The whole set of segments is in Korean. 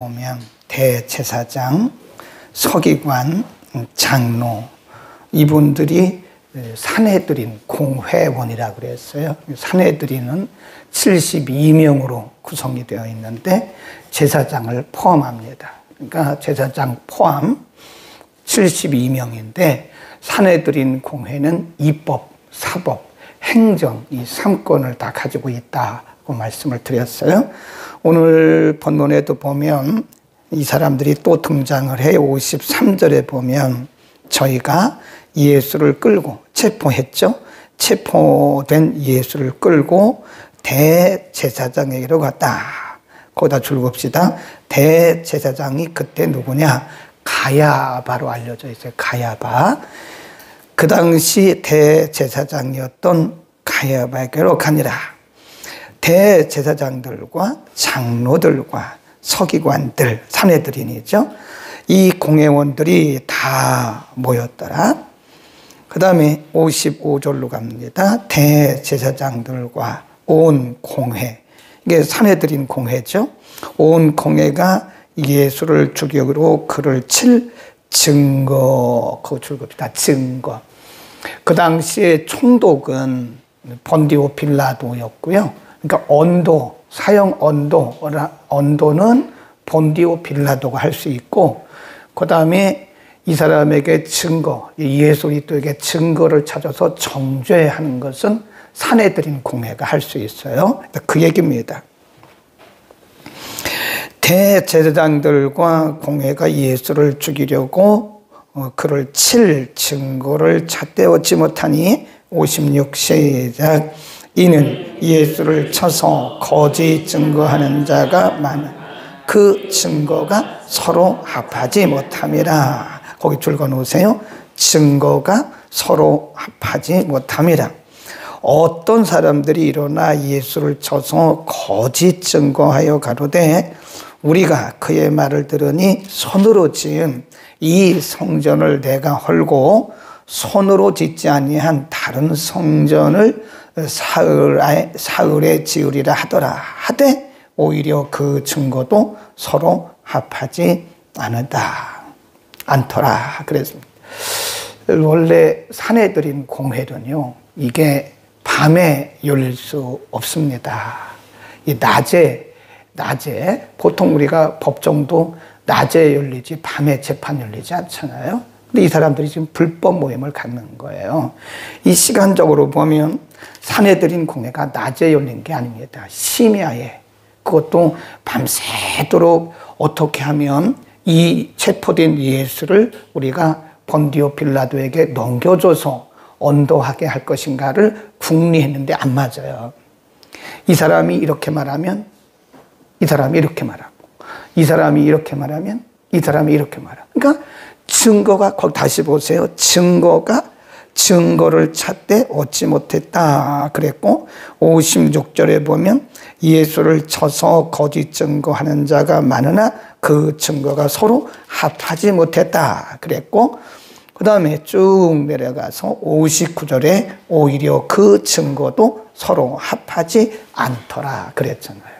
보면 대제사장, 서기관, 장로 이분들이 사내들인 공회원이라고 그랬어요. 사내들인은 72명으로 구성이 되어 있는데 제사장을 포함합니다. 그러니까 제사장 포함 72명인데 사내들인 공회는 입법, 사법, 행정 이 3권을 다 가지고 있다고 말씀을 드렸어요. 오늘 본문에도 보면 이 사람들이 또 등장을 해요. 53절에 보면 저희가 예수를 끌고 체포했죠. 체포된 예수를 끌고 대제사장에게로 갔다. 거기다 줄봅시다. 대제사장이 그때 누구냐? 가야바로 알려져 있어요. 가야바. 그 당시 대제사장이었던 가야바에게로 가니라. 대제사장들과 장로들과 서기관들, 사내들인이죠. 이 공회원들이 다 모였더라. 그 다음에 55절로 갑니다. 대제사장들과 온 공회, 이게 사내들인 공회죠. 온 공회가 예수를 주격으로 그를 칠 증거, 그거 줄겁니다. 증거. 그 당시에 총독은 본디오 빌라도였고요. 그러니까 언도, 사형 언도는 본디오 빌라도가 할 수 있고, 그 다음에 이 사람에게 증거, 예수 그리스도에게 증거를 찾아서 정죄하는 것은 사내들인 공회가 할 수 있어요. 그 얘기입니다. 대제사장들과 공회가 예수를 죽이려고 그를 칠 증거를 찾되 얻지 못하니 56 시작. 이는 예수를 쳐서 거짓 증거하는 자가 많아 그 증거가 서로 합하지 못함이라. 거기 줄거 놓으세요. 증거가 서로 합하지 못함이라. 어떤 사람들이 일어나 예수를 쳐서 거짓 증거하여 가로되 우리가 그의 말을 들으니 손으로 지은 이 성전을 내가 헐고 손으로 짓지 아니한 다른 성전을 사흘에 지으리라 하더라 하되 오히려 그 증거도 서로 합하지 않더라 그랬습니다. 원래 사내들인 공회는요, 이게 밤에 열릴 수 없습니다. 이 낮에 보통 우리가 법정도 낮에 열리지 밤에 재판 열리지 않잖아요. 근데 이 사람들이 지금 불법 모임을 갖는 거예요. 이 시간적으로 보면 사내들인 공회가 낮에 열린 게 아닙니다. 심야에, 그것도 밤새도록 어떻게 하면 이 체포된 예수를 우리가 본디오 빌라도에게 넘겨줘서 언도하게 할 것인가를 궁리했는데 안 맞아요. 이 사람이 이렇게 말하면 이 사람이 이렇게 말하고, 이 사람이 이렇게 말하면 이 사람이 이렇게 말하고. 그러니까 증거가, 거기 다시 보세요. 증거를 찾되 얻지 못했다 그랬고, 56절에 보면 예수를 쳐서 거짓 증거하는 자가 많으나 그 증거가 서로 합하지 못했다 그랬고, 그 다음에 쭉 내려가서 59절에 오히려 그 증거도 서로 합하지 않더라 그랬잖아요.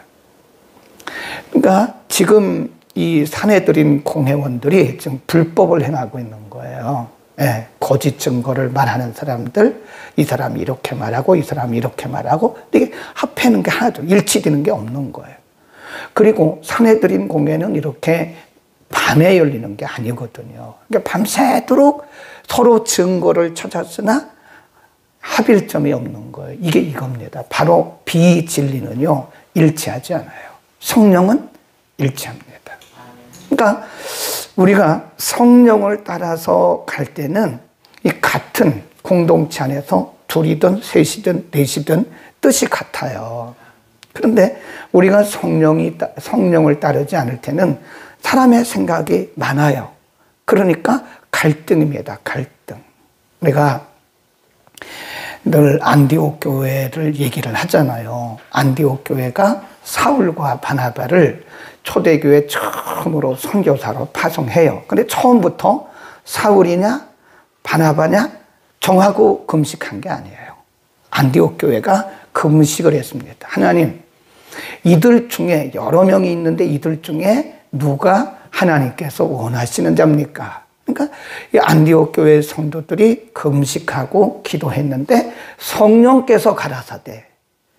그러니까 지금 이 사내들인 공회원들이 지금 불법을 행하고 있는 거예요. 예, 거짓 증거를 말하는 사람들, 이 사람이 이렇게 말하고 이 사람이 이렇게 말하고, 이게 합하는 게 하나도 일치되는 게 없는 거예요. 그리고 사내들인 공회는 이렇게 밤에 열리는 게 아니거든요. 그러니까 밤새도록 서로 증거를 찾았으나 합일점이 없는 거예요. 이게 이겁니다. 바로 비진리는요, 일치하지 않아요. 성령은 일치합니다. 그러니까 우리가 성령을 따라서 갈 때는 이 같은 공동체 안에서 둘이든 셋이든 넷이든 뜻이 같아요. 그런데 우리가 성령을 따르지 않을 때는 사람의 생각이 많아요. 그러니까 갈등입니다. 갈등. 내가 늘 안디옥 교회를 얘기를 하잖아요. 안디옥 교회가 사울과 바나바를 초대교회 처음으로 선교사로 파송해요. 근데 처음부터 사울이냐 바나바냐 정하고 금식한 게 아니에요. 안디옥 교회가 금식을 했습니다. 하나님, 이들 중에 여러 명이 있는데 이들 중에 누가 하나님께서 원하시는 자입니까? 그러니까 이 안디옥 교회 성도들이 금식하고 기도했는데 성령께서 가라사대,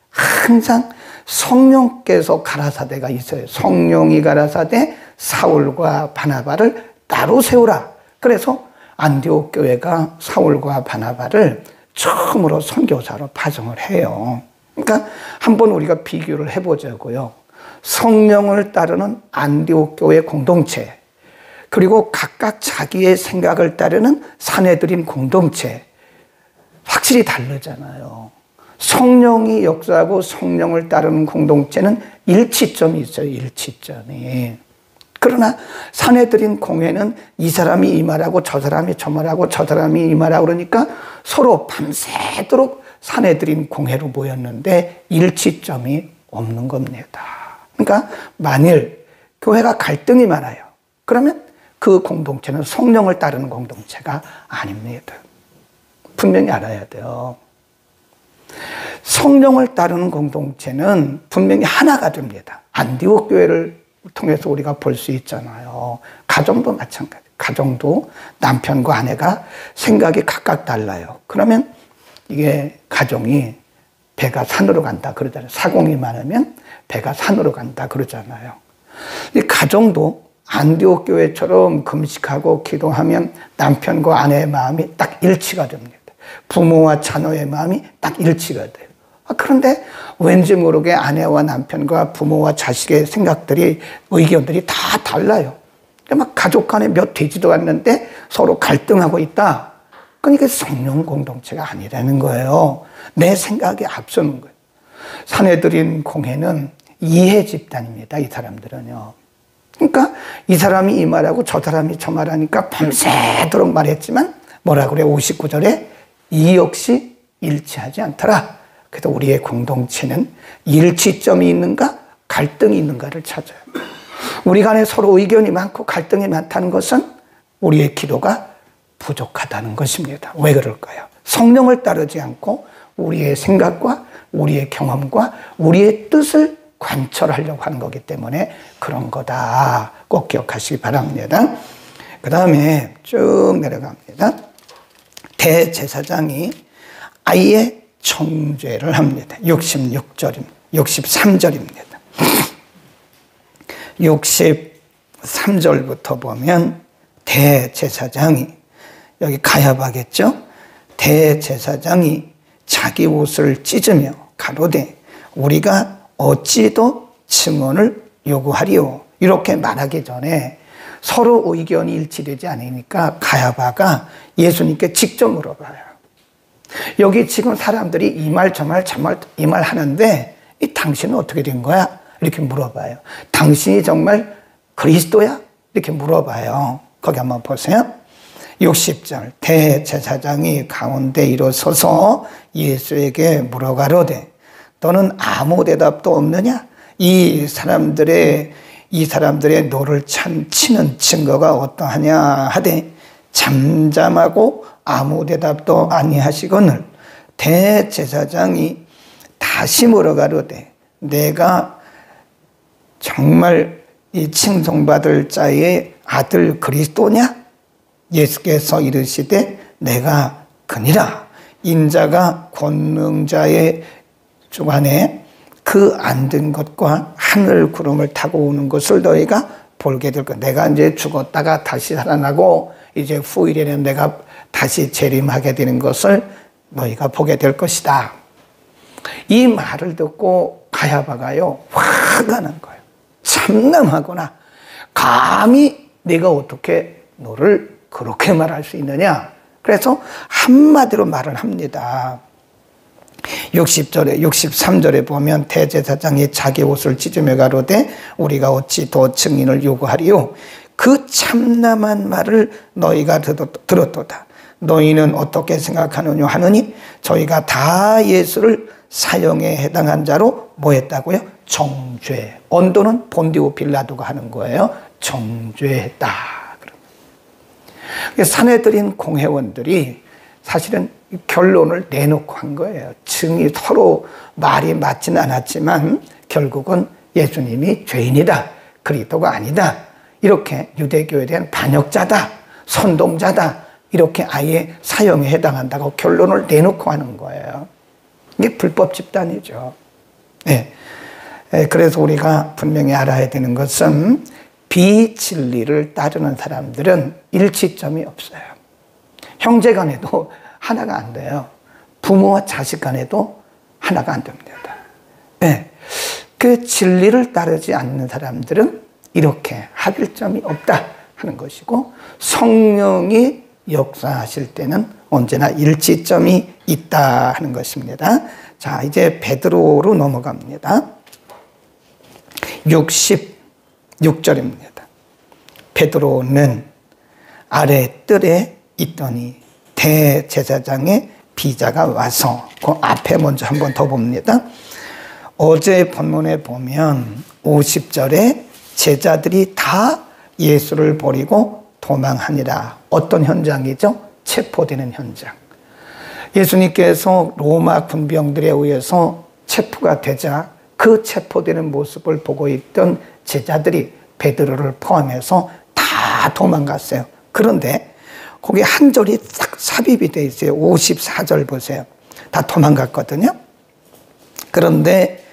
항상 성령께서 가라사대가 있어요. 성령이 가라사대 사울과 바나바를 따로 세우라. 그래서 안디옥 교회가 사울과 바나바를 처음으로 선교사로 파송을 해요. 그러니까 한번 우리가 비교를 해보자고요. 성령을 따르는 안디옥 교회 공동체, 그리고 각각 자기의 생각을 따르는 사내들인 공동체, 확실히 다르잖아요. 성령이 역사하고 성령을 따르는 공동체는 일치점이 있어요. 일치점이. 그러나 사내들인 공회는 이 사람이 이 말하고 저 사람이 저 말하고 저 사람이 이 말하고 그러니까 서로 밤새도록 사내들인 공회로 모였는데 일치점이 없는 겁니다. 그러니까 만일 교회가 갈등이 많아요. 그러면 그 공동체는 성령을 따르는 공동체가 아닙니다. 분명히 알아야 돼요. 성령을 따르는 공동체는 분명히 하나가 됩니다. 안디옥 교회를 통해서 우리가 볼 수 있잖아요. 가정도 마찬가지. 가정도 남편과 아내가 생각이 각각 달라요. 그러면 이게 가정이 배가 산으로 간다 그러잖아요. 사공이 많으면 배가 산으로 간다 그러잖아요. 이 가정도 안디옥 교회처럼 금식하고 기도하면 남편과 아내의 마음이 딱 일치가 됩니다. 부모와 자녀의 마음이 딱 일치가 돼요. 그런데 왠지 모르게 아내와 남편과 부모와 자식의 생각들이, 의견들이 다 달라요. 막 가족 간에 몇 되지도 않는데 서로 갈등하고 있다. 그러니까 성령 공동체가 아니라는 거예요. 내 생각이 앞서는 거예요. 사내들인 공회는 이해 집단입니다. 이 사람들은요. 그러니까 이 사람이 이 말하고 저 사람이 저 말하니까 밤새도록 말했지만 뭐라 그래? 59절에 이 역시 일치하지 않더라. 그래서 우리의 공동체는 일치점이 있는가 갈등이 있는가를 찾아요. 우리 간에 서로 의견이 많고 갈등이 많다는 것은 우리의 기도가 부족하다는 것입니다. 왜 그럴까요? 성령을 따르지 않고 우리의 생각과 우리의 경험과 우리의 뜻을 관철하려고 하는 거기 때문에 그런 거다. 꼭 기억하시기 바랍니다. 그 다음에 쭉 내려갑니다. 대제사장이 아예 정죄를 합니다. 63절입니다. 63절부터 보면 대제사장이, 여기 가야바겠죠? 대제사장이 자기 옷을 찢으며 가로되 우리가 어찌도 증언을 요구하리요. 이렇게 말하기 전에 서로 의견이 일치되지 않으니까 가야바가 예수님께 직접 물어봐요. 여기 지금 사람들이 이 말 저 말 저 말 이 말 하는데 이 당신은 어떻게 된 거야? 이렇게 물어봐요. 당신이 정말 그리스도야? 이렇게 물어봐요. 거기 한번 보세요. 60절 대제사장이 가운데 일어서서 예수에게 물어가로되 너는 아무 대답도 없느냐? 이 사람들의 너를 치는 증거가 어떠하냐 하되 잠잠하고 아무 대답도 아니하시거늘 대제사장이 다시 물어가로되 내가 정말 이 칭송받을 자의 아들 그리스도냐? 예수께서 이르시되 내가 그니라. 인자가 권능자의 주관에 그 앉은 것과 하늘 구름을 타고 오는 것을 너희가 보게 될 거야. 내가 이제 죽었다가 다시 살아나고 이제 후일에는 내가 다시 재림하게 되는 것을 너희가 보게 될 것이다. 이 말을 듣고 가야바가요 화가 난 거예요. 참남하구나. 감히 내가 어떻게 너를 그렇게 말할 수 있느냐. 그래서 한마디로 말을 합니다. 63절에 보면 대제사장이 자기 옷을 찢으며 가로되 우리가 어찌 더 증인을 요구하리요. 그 참남한 말을 너희가 들었도다. 너희는 어떻게 생각하느냐 하느니 저희가 다 예수를 사형에 해당한 자로 뭐 했다고요? 정죄. 언도는 본디오 빌라도가 하는 거예요. 정죄했다. 사내들인 공회원들이 사실은 결론을 내놓고 한 거예요. 증이 서로 말이 맞지는 않았지만 결국은 예수님이 죄인이다. 그리스도가 아니다. 이렇게 유대교에 대한 반역자다, 선동자다, 이렇게 아예 사형에 해당한다고 결론을 내놓고 하는 거예요. 이게 불법 집단이죠. 네. 그래서 우리가 분명히 알아야 되는 것은 비진리를 따르는 사람들은 일치점이 없어요. 형제 간에도 하나가 안 돼요. 부모와 자식 간에도 하나가 안 됩니다. 네. 그 진리를 따르지 않는 사람들은 이렇게 합일점이 없다 하는 것이고, 성령이 역사하실 때는 언제나 일치점이 있다 하는 것입니다. 자, 이제 베드로로 넘어갑니다. 66절입니다. 베드로는 아래 뜰에 있더니 대제사장의 비자가 와서, 그 앞에 먼저 한 번 더 봅니다. 어제 본문에 보면 50절에 제자들이 다 예수를 버리고 도망하니라. 어떤 현장이죠? 체포되는 현장. 예수님께서 로마 군병들에 의해서 체포가 되자 그 체포되는 모습을 보고 있던 제자들이 베드로를 포함해서 다 도망갔어요. 그런데 거기 한 절이 싹 삽입이 되어 있어요. 54절 보세요. 다 도망갔거든요. 그런데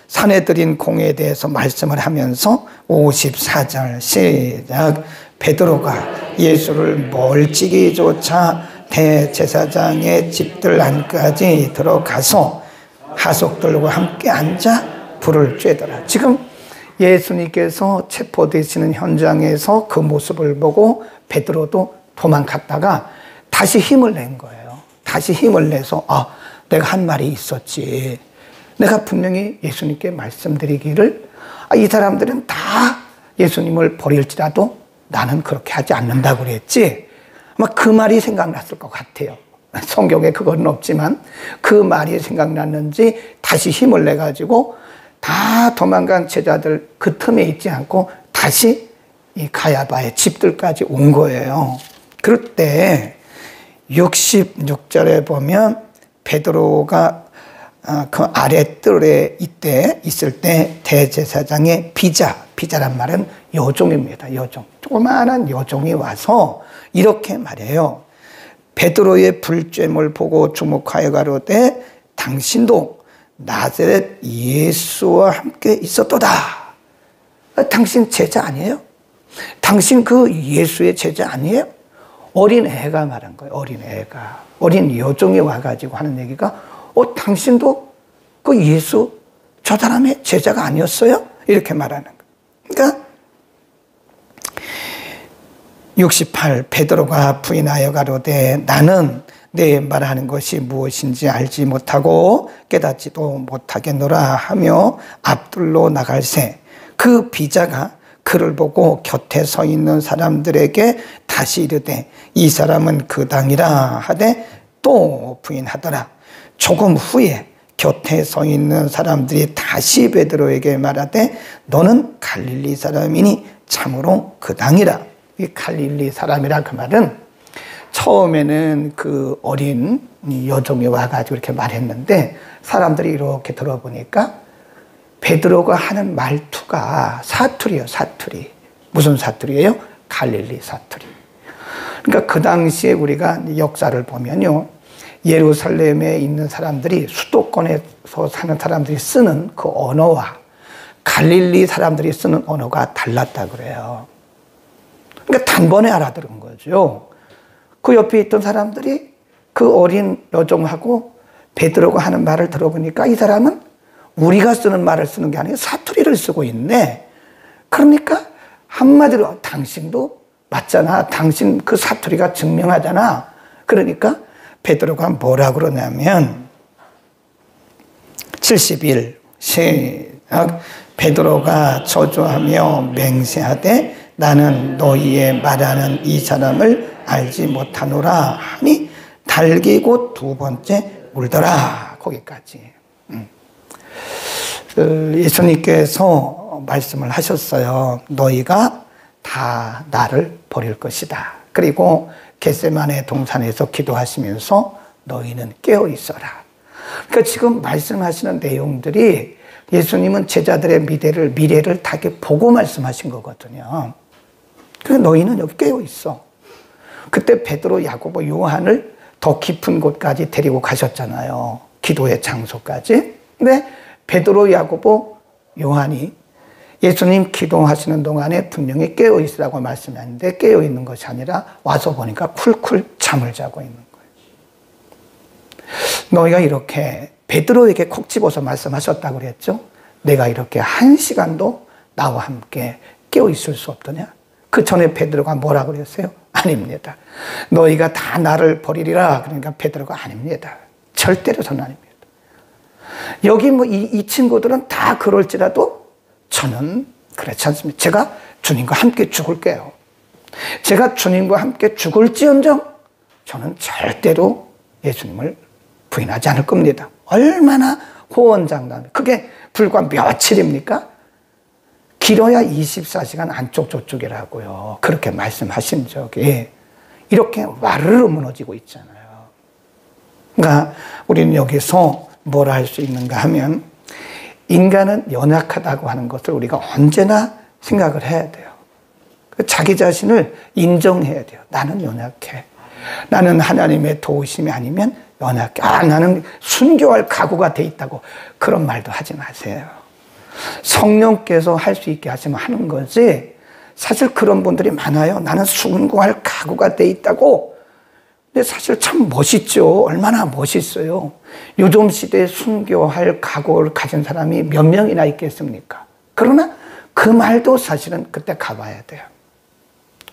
사내들인 공에 대해서 말씀을 하면서 54절 시작. 베드로가 예수를 멀찍이 쫓아 대제사장의 집들 안까지 들어가서 하속들과 함께 앉아 불을 쬐더라. 지금 예수님께서 체포되시는 현장에서 그 모습을 보고 베드로도 도망갔다가 다시 힘을 낸 거예요. 다시 힘을 내서 내가 한 말이 있었지. 내가 분명히 예수님께 말씀드리기를 이 사람들은 다 예수님을 버릴지라도 나는 그렇게 하지 않는다고 그랬지. 아마 그 말이 생각났을 것 같아요. 성경에 그건 없지만 그 말이 생각났는지 다시 힘을 내가지고 다 도망간 제자들 그 틈에 있지 않고 다시 이 가야바의 집들까지 온 거예요. 그럴 때 66절에 보면 베드로가 그 아랫뜰에 있을 때 대제사장의 비자란 말은 여종입니다. 여종. 조그마한 여종이 와서 이렇게 말해요. 베드로의 불쬐을 보고 주목하여 가로되 당신도 나사렛 예수와 함께 있었도다. 당신 제자 아니에요? 당신 그 예수의 제자 아니에요? 어린 애가 말한 거예요. 어린 애가. 어린 여종이 와가지고 하는 얘기가 당신도 그 예수 저 사람의 제자가 아니었어요? 이렇게 말하는 거예요. 그러니까 68 베드로가 부인하여 가로되 나는 내 말하는 것이 무엇인지 알지 못하고 깨닫지도 못하겠노라 하며 앞들로 나갈새 그 비자가 그를 보고 곁에 서 있는 사람들에게 다시 이르되 이 사람은 그 당이라 하되 또 부인하더라. 조금 후에 곁에 서 있는 사람들이 다시 베드로에게 말하되 너는 갈릴리 사람이니 참으로 그 당이라. 이 갈릴리 사람이라 그 말은 처음에는 그 어린 여종이 와가지고 이렇게 말했는데 사람들이 이렇게 들어보니까 베드로가 하는 말투가 사투리예요. 사투리. 무슨 사투리예요? 갈릴리 사투리. 그러니까 그 당시에 우리가 역사를 보면요, 예루살렘에 있는 사람들이 수도권에서 사는 사람들이 쓰는 그 언어와 갈릴리 사람들이 쓰는 언어가 달랐다 그래요. 그러니까 단번에 알아들은 거죠. 그 옆에 있던 사람들이 그 어린 여종하고 베드로가 하는 말을 들어보니까 이 사람은 우리가 쓰는 말을 쓰는 게 아니라 사투리를 쓰고 있네. 그러니까 한마디로 당신도 맞잖아. 당신 그 사투리가 증명하잖아. 그러니까 베드로가 뭐라 그러냐면 71 시작. 베드로가 저주하며 맹세하되 나는 너희의 말하는 이 사람을 알지 못하노라 하니 달기고 두 번째 울더라. 거기까지. 예수님께서 말씀을 하셨어요. 너희가 다 나를 버릴 것이다. 그리고 겟세마네 동산에서 기도하시면서 너희는 깨어 있어라. 그러니까 지금 말씀하시는 내용들이 예수님은 제자들의 미래를 다 이렇게 보고 말씀하신 거거든요. 그래서 너희는 여기 깨어 있어. 그때 베드로, 야고보, 요한을 더 깊은 곳까지 데리고 가셨잖아요. 기도의 장소까지. 근데 베드로, 야고보, 요한이 예수님 기도하시는 동안에 분명히 깨어 있으라고 말씀하는데 깨어 있는 것이 아니라 와서 보니까 쿨쿨 잠을 자고 있는 거예요. 너희가 이렇게 베드로에게 콕 집어서 말씀하셨다고 그랬죠? 내가 이렇게 1시간도 나와 함께 깨어 있을 수 없더냐? 그 전에 베드로가 뭐라고 그랬어요? 아닙니다. 너희가 다 나를 버리리라. 그러니까 베드로가 아닙니다. 절대로 저는 아닙니다. 여기 이 친구들은 다 그럴지라도 저는 그렇지 않습니다. 제가 주님과 함께 죽을게요. 제가 주님과 함께 죽을지언정 저는 절대로 예수님을 부인하지 않을 겁니다. 얼마나 호언장담. 그게 불과 며칠입니까? 길어야 24시간 안쪽 저쪽이라고요. 그렇게 말씀하신 적이 이렇게 와르르 무너지고 있잖아요. 그러니까 우리는 여기서 뭘 할 수 있는가 하면 인간은 연약하다고 하는 것을 우리가 언제나 생각을 해야 돼요. 자기 자신을 인정해야 돼요. 나는 연약해. 나는 하나님의 도우심이 아니면 연약해. 나는 순교할 각오가 돼 있다고. 그런 말도 하지 마세요. 성령께서 할 수 있게 하시면 하는 거지. 사실 그런 분들이 많아요. 나는 순교할 각오가 돼 있다고. 근데 사실 참 멋있죠. 얼마나 멋있어요. 요즘 시대에 순교할 각오를 가진 사람이 몇 명이나 있겠습니까? 그러나 그 말도 사실은 그때 가봐야 돼요.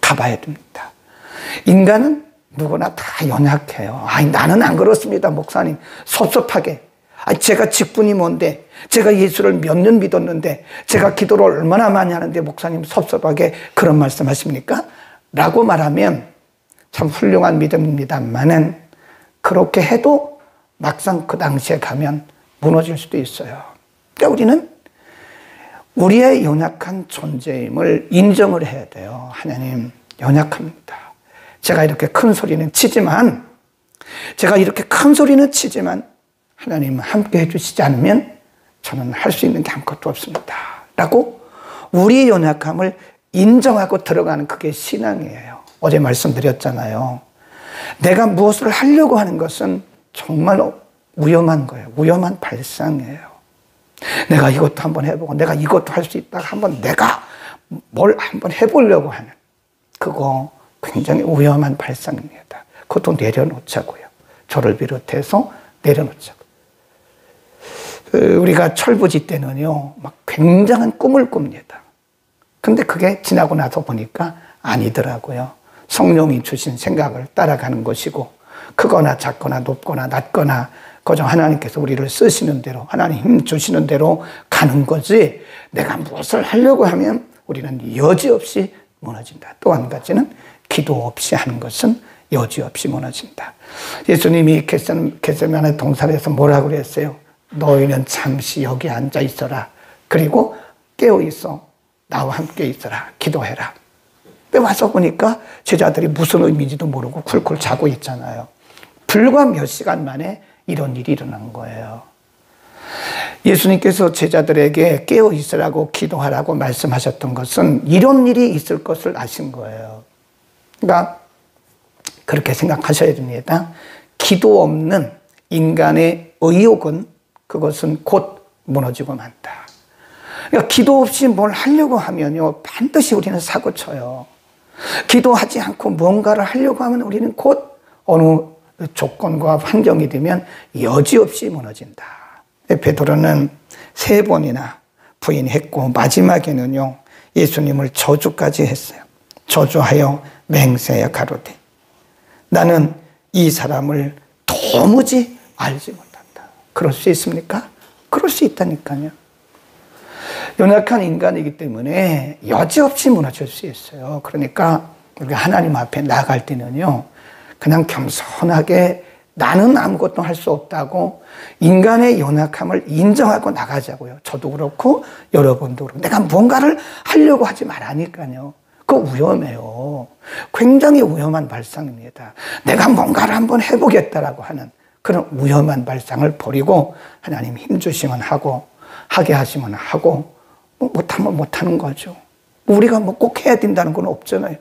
가봐야 됩니다. 인간은 누구나 다 연약해요. 나는 안 그렇습니다, 목사님. 섭섭하게. 제가 직분이 뭔데, 제가 예수를 몇 년 믿었는데, 제가 기도를 얼마나 많이 하는데, 목사님 섭섭하게 그런 말씀 하십니까? 라고 말하면 참 훌륭한 믿음입니다만은 그렇게 해도 막상 그 당시에 가면 무너질 수도 있어요. 그러니까 우리는 우리의 연약한 존재임을 인정을 해야 돼요. 하나님, 연약합니다. 제가 이렇게 큰 소리는 치지만, 하나님 함께 해주시지 않으면 저는 할 수 있는 게 아무것도 없습니다. 라고 우리의 연약함을 인정하고 들어가는 그게 신앙이에요. 어제 말씀드렸잖아요. 내가 무엇을 하려고 하는 것은 정말 위험한 거예요. 위험한 발상이에요. 내가 이것도 한번 해보고 내가 이것도 할 수 있다가 내가 뭘 한번 해보려고 하는 그거 굉장히 위험한 발상입니다. 그것도 내려놓자고요. 저를 비롯해서 내려놓자고. 우리가 철부지 때는요, 막 굉장한 꿈을 꿉니다. 근데 그게 지나고 나서 보니까 아니더라고요. 성령이 주신 생각을 따라가는 것이고, 크거나 작거나 높거나 낮거나 그저 하나님께서 우리를 쓰시는 대로, 하나님 힘 주시는 대로 가는 거지, 내가 무엇을 하려고 하면 우리는 여지없이 무너진다. 또 한 가지는 기도 없이 하는 것은 여지없이 무너진다. 예수님이 겟세마네 동산에서 뭐라고 그랬어요? 너희는 잠시 여기 앉아 있어라. 그리고 깨어 있어. 나와 함께 있어라. 기도해라. 근데 와서 보니까 제자들이 무슨 의미인지도 모르고 쿨쿨 자고 있잖아요. 불과 몇 시간 만에 이런 일이 일어난 거예요. 예수님께서 제자들에게 깨어 있으라고 기도하라고 말씀하셨던 것은 이런 일이 있을 것을 아신 거예요. 그러니까 그렇게 생각하셔야 됩니다. 기도 없는 인간의 의욕은 그것은 곧 무너지고 만다. 그러니까 기도 없이 뭘 하려고 하면요, 반드시 우리는 사고 쳐요. 기도하지 않고 뭔가를 하려고 하면 우리는 곧 어느 조건과 환경이 되면 여지없이 무너진다. 베드로는 3번이나 부인했고 마지막에는요, 예수님을 저주까지 했어요. 저주하여 맹세하여 가로되 나는 이 사람을 도무지 알지 못한다. 그럴 수 있습니까? 그럴 수 있다니까요. 연약한 인간이기 때문에 여지없이 무너질 수 있어요. 그러니까 우리가 하나님 앞에 나갈 때는요, 그냥 겸손하게 나는 아무것도 할 수 없다고 인간의 연약함을 인정하고 나가자고요. 저도 그렇고 여러분도 그렇고. 내가 뭔가를 하려고 하지 말라니까요. 그거 위험해요. 굉장히 위험한 발상입니다. 내가 뭔가를 한번 해보겠다라고 하는 그런 위험한 발상을 버리고 하나님 힘주시면 하고, 하게 하시면 하고 못하면 못하는 거죠. 우리가 뭐 꼭 해야 된다는 건 없잖아요.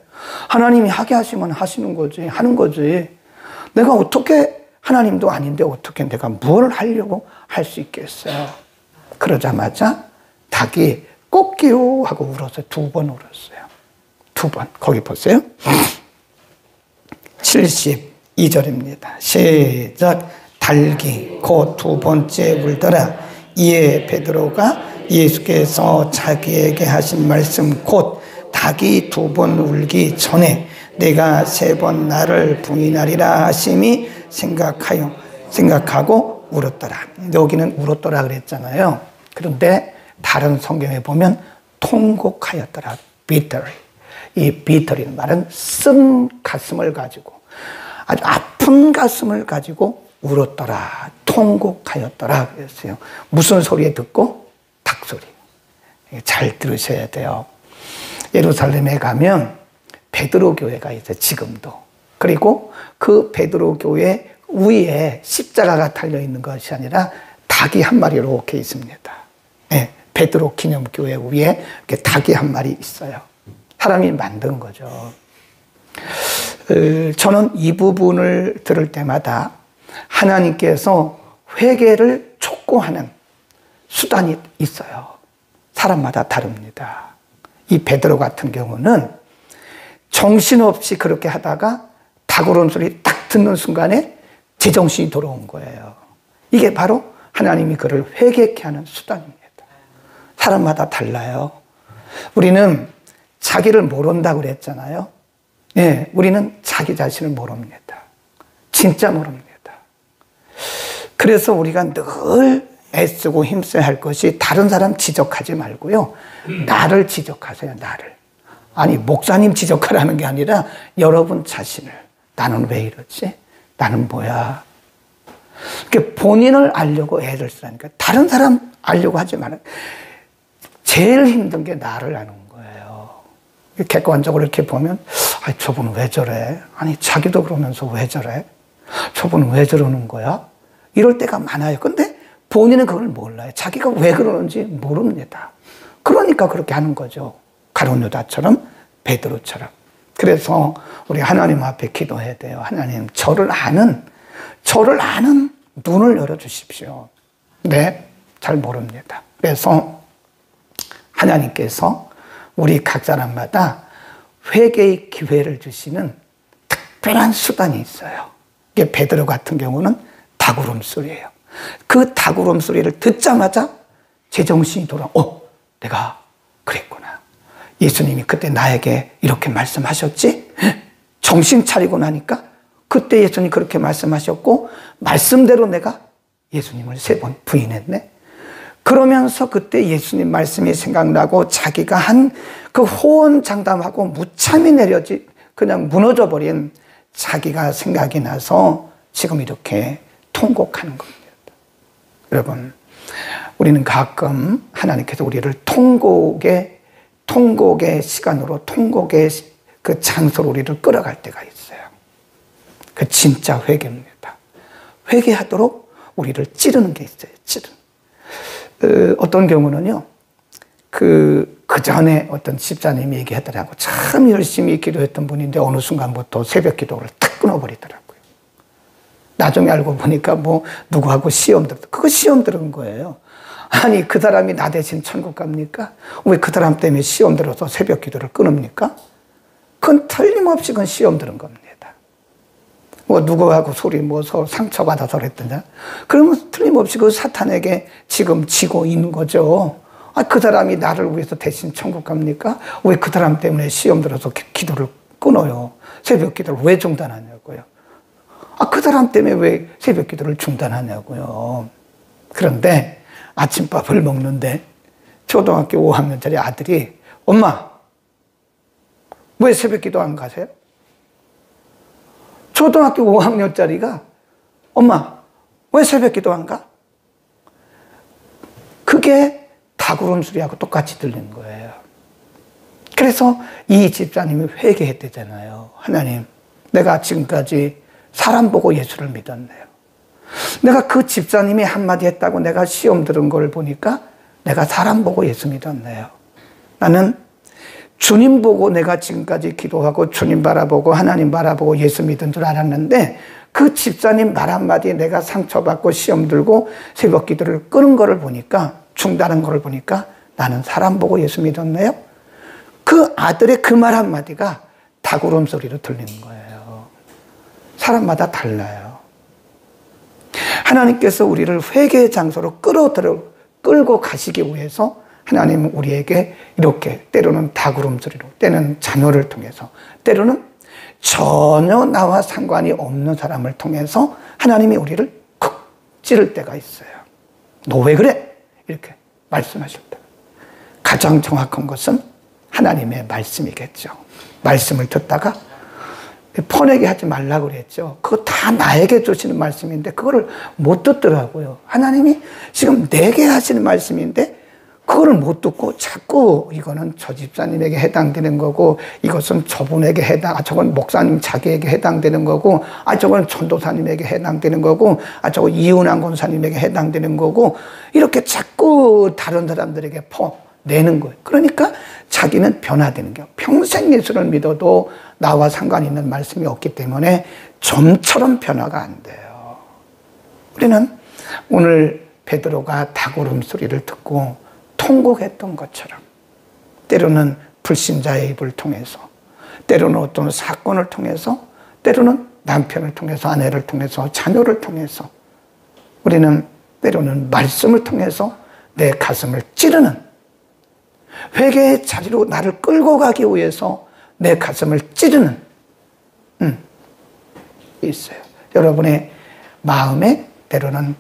하나님이 하게 하시면 하시는 거지, 하는 거지. 내가 어떻게, 하나님도 아닌데 어떻게 내가 뭘 하려고 할 수 있겠어요. 그러자마자 닭이 꺾기요 하고 울었어요. 2번 울었어요. 2번. 거기 보세요. 72절입니다. 시작. 닭이 곧 2번째 울더라. 이에 베드로가 예수께서 자기에게 하신 말씀 곧 닭이 2번 울기 전에 내가 3번 나를 부인하리라 하심이 생각하고 울었더라. 여기는 울었더라 그랬잖아요. 그런데 다른 성경에 보면 통곡하였더라. bitterly. 이 bitter이라는 말은 쓴 가슴을 가지고 아주 아픈 가슴을 가지고 울었더라. 통곡하였더라 그랬어요. 무슨 소리에 듣고? 닭소리. 잘 들으셔야 돼요. 예루살렘에 가면 베드로 교회가 있어요. 지금도. 그리고 그 베드로 교회 위에 십자가가 달려있는 것이 아니라 닭이 한 마리 이렇게 있습니다. 네, 베드로 기념교회 위에 이렇게 닭이 한 마리 있어요. 사람이 만든 거죠. 저는 이 부분을 들을 때마다 하나님께서 회개를 촉구하는 수단이 있어요. 사람마다 다릅니다. 이 베드로 같은 경우는 정신없이 그렇게 하다가 닭울음 소리 딱 듣는 순간에 제정신이 돌아온 거예요. 이게 바로 하나님이 그를 회개케 하는 수단입니다. 사람마다 달라요. 우리는 자기를 모른다고 그랬잖아요. 예, 우리는 자기 자신을 모릅니다. 진짜 모릅니다. 그래서 우리가 늘 애쓰고 힘써야 할 것이 다른 사람 지적하지 말고요. 나를 지적하세요. 나를. 아니 목사님 지적하라는 게 아니라 여러분 자신을. 나는 왜 이러지? 나는 뭐야? 이렇게 본인을 알려고 애를 쓰라니까. 다른 사람 알려고 하지 말아요. 제일 힘든 게 나를 아는 거예요. 객관적으로 이렇게 보면 아니, 저분은 왜 저래? 아니 자기도 그러면서 왜 저래? 저분은 왜 저러는 거야? 이럴 때가 많아요. 근데 본인은 그걸 몰라요. 자기가 왜 그러는지 모릅니다. 그러니까 그렇게 하는 거죠. 가룟 유다처럼 베드로처럼. 그래서 우리 하나님 앞에 기도해야 돼요. 하나님 저를 아는 눈을 열어주십시오. 네, 잘 모릅니다. 그래서 하나님께서 우리 각 사람마다 회개의 기회를 주시는 특별한 수단이 있어요. 이게 베드로 같은 경우는 닭울음 소리예요. 그 닭울음 소리를 듣자마자 제정신이 돌아. 내가 그랬구나. 예수님이 그때 나에게 이렇게 말씀하셨지? 정신 차리고 나니까 그때 예수님이 그렇게 말씀하셨고 말씀대로 내가 예수님을 3번 부인했네. 그러면서 그때 예수님 말씀이 생각나고 자기가 한 그 호언장담하고 무참히 그냥 무너져버린 자기가 생각이 나서 지금 이렇게 통곡하는 겁니다. 여러분, 우리는 가끔 하나님께서 우리를 통곡의 시간으로 통곡의 그 장소로 우리를 끌어갈 때가 있어요. 그 진짜 회개입니다. 회개하도록 우리를 찌르는 게 있어요. 어떤 경우는요, 그 전에 어떤 집사님이 얘기하더라고. 참 열심히 기도했던 분인데 어느 순간부터 새벽 기도를 탁 끊어버리더라고요. 나중에 알고 보니까 뭐 누구하고 그거 시험 들은 거예요. 아니 그 사람이 나 대신 천국 갑니까? 왜 그 사람 때문에 시험 들어서 새벽 기도를 끊습니까? 그건 틀림없이 그건 시험 들은 겁니다. 뭐 누구하고 서로 상처받아서 그랬더냐? 그러면 틀림없이 그 사탄에게 지금 지고 있는 거죠. 그 사람이 나를 위해서 대신 천국 갑니까? 왜 그 사람 때문에 시험 들어서 기도를 끊어요? 새벽 기도를 왜 중단하냐고요? 그 사람 때문에 왜 새벽 기도를 중단하냐고요? 그런데 아침밥을 먹는데 초등학교 5학년짜리 아들이 엄마, 왜 새벽 기도 안 가세요? 초등학교 5학년짜리가 엄마, 왜 새벽 기도 안 가? 그게 닭울음 소리하고 똑같이 들리는 거예요. 그래서 이 집사님이 회개했대잖아요. 하나님, 내가 지금까지 사람 보고 예수를 믿었네요. 내가 그 집사님이 한마디 했다고 내가 시험 들은 걸 보니까 내가 사람 보고 예수 믿었네요. 나는 주님 보고 내가 지금까지 기도하고 주님 바라보고 하나님 바라보고 예수 믿은 줄 알았는데 그 집사님 말 한마디에 내가 상처받고 시험 들고 새벽 기도를 끄는 거를 보니까, 중단한 거를 보니까 나는 사람 보고 예수 믿었네요. 그 아들의 그 말 한마디가 닭울음 소리로 들리는 거예요. 사람마다 달라요. 하나님께서 우리를 회개의 장소로 끌고 가시기 위해서 하나님은 우리에게 이렇게 때로는 닭울음 소리로, 때로는 자녀를 통해서, 때로는 전혀 나와 상관이 없는 사람을 통해서 하나님이 우리를 쿡 찌를 때가 있어요. 너 왜 그래? 이렇게 말씀하실 때. 가장 정확한 것은 하나님의 말씀이겠죠. 말씀을 듣다가 퍼내게 하지 말라고 그랬죠. 그거 다 나에게 주시는 말씀인데 그거를 못 듣더라고요. 하나님이 지금 내게 하시는 말씀인데 그거를 못 듣고 자꾸 이거는 저 집사님에게 해당되는 거고, 이것은 저분에게 저건 목사님 자기에게 해당되는 거고, 저건 전도사님에게 해당되는 거고, 저거 이은환 권사님에게 해당되는 거고, 이렇게 자꾸 다른 사람들에게 퍼내는 거예요. 그러니까 자기는 변화되는 거예요. 평생 예수를 믿어도 나와 상관 있는 말씀이 없기 때문에 점처럼 변화가 안 돼요. 우리는 오늘 베드로가 닭울음 소리를 듣고 통곡했던 것처럼, 때로는 불신자의 입을 통해서, 때로는 어떤 사건을 통해서, 때로는 남편을 통해서, 아내를 통해서, 자녀를 통해서, 우리는 때로는 말씀을 통해서 내 가슴을 찌르는, 회개의 자리로 나를 끌고 가기 위해서 내 가슴을 찌르는 있어요. 여러분의 마음에 때로는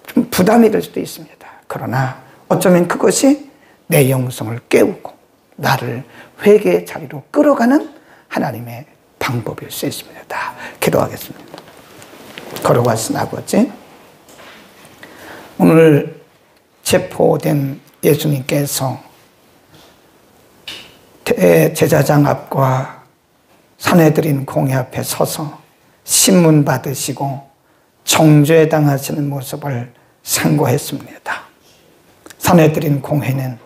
좀 부담이 될 수도 있습니다. 그러나 어쩌면 그것이 내 영성을 깨우고 나를 회개의 자리로 끌어가는 하나님의 방법일 수 있습니다. 기도하겠습니다. 걸어가신 아버지, 오늘 체포된 예수님께서 제사장 앞과 산헤드린 공회 앞에 서서 신문 받으시고 정죄당하시는 모습을 상고했습니다. 산헤드린 공회는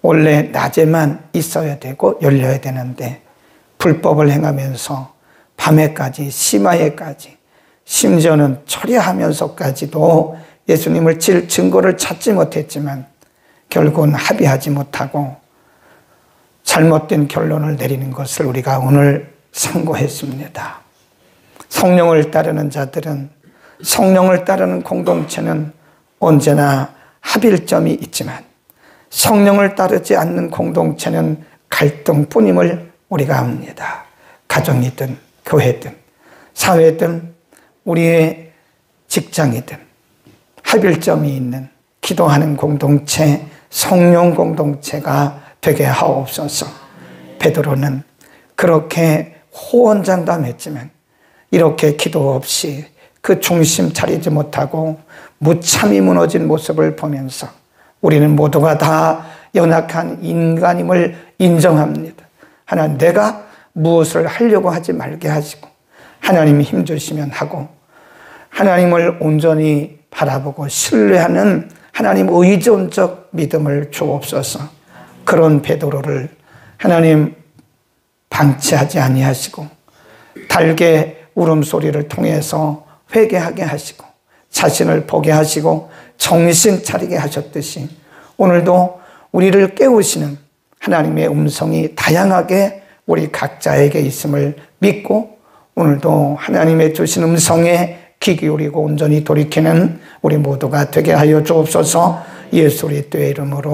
원래 낮에만 있어야 되고 열려야 되는데 불법을 행하면서 밤에까지, 심야에까지, 심지어는 철야하면서까지도 예수님을 칠 증거를 찾지 못했지만 결국은 합의하지 못하고 잘못된 결론을 내리는 것을 우리가 오늘 상고했습니다. 성령을 따르는 자들은, 성령을 따르는 공동체는 언제나 합일점이 있지만 성령을 따르지 않는 공동체는 갈등뿐임을 우리가 압니다. 가정이든 교회든 사회든 우리의 직장이든 합일점이 있는 기도하는 공동체, 성령 공동체가 되게 하옵소서. 베드로는 그렇게 호언장담했지만 이렇게 기도 없이 그 중심 차리지 못하고 무참히 무너진 모습을 보면서 우리는 모두가 다 연약한 인간임을 인정합니다. 하나님, 내가 무엇을 하려고 하지 말게 하시고 하나님이 힘주시면 하고 하나님을 온전히 바라보고 신뢰하는 하나님 의존적 믿음을 주옵소서. 그런 베드로를 하나님 방치하지 아니하시고 달게 울음소리를 통해서 회개하게 하시고 자신을 보게 하시고 정신 차리게 하셨듯이 오늘도 우리를 깨우시는 하나님의 음성이 다양하게 우리 각자에게 있음을 믿고 오늘도 하나님의 주신 음성에 귀 기울이고 온전히 돌이키는 우리 모두가 되게 하여 주옵소서. 예수 그리스도의 이름으로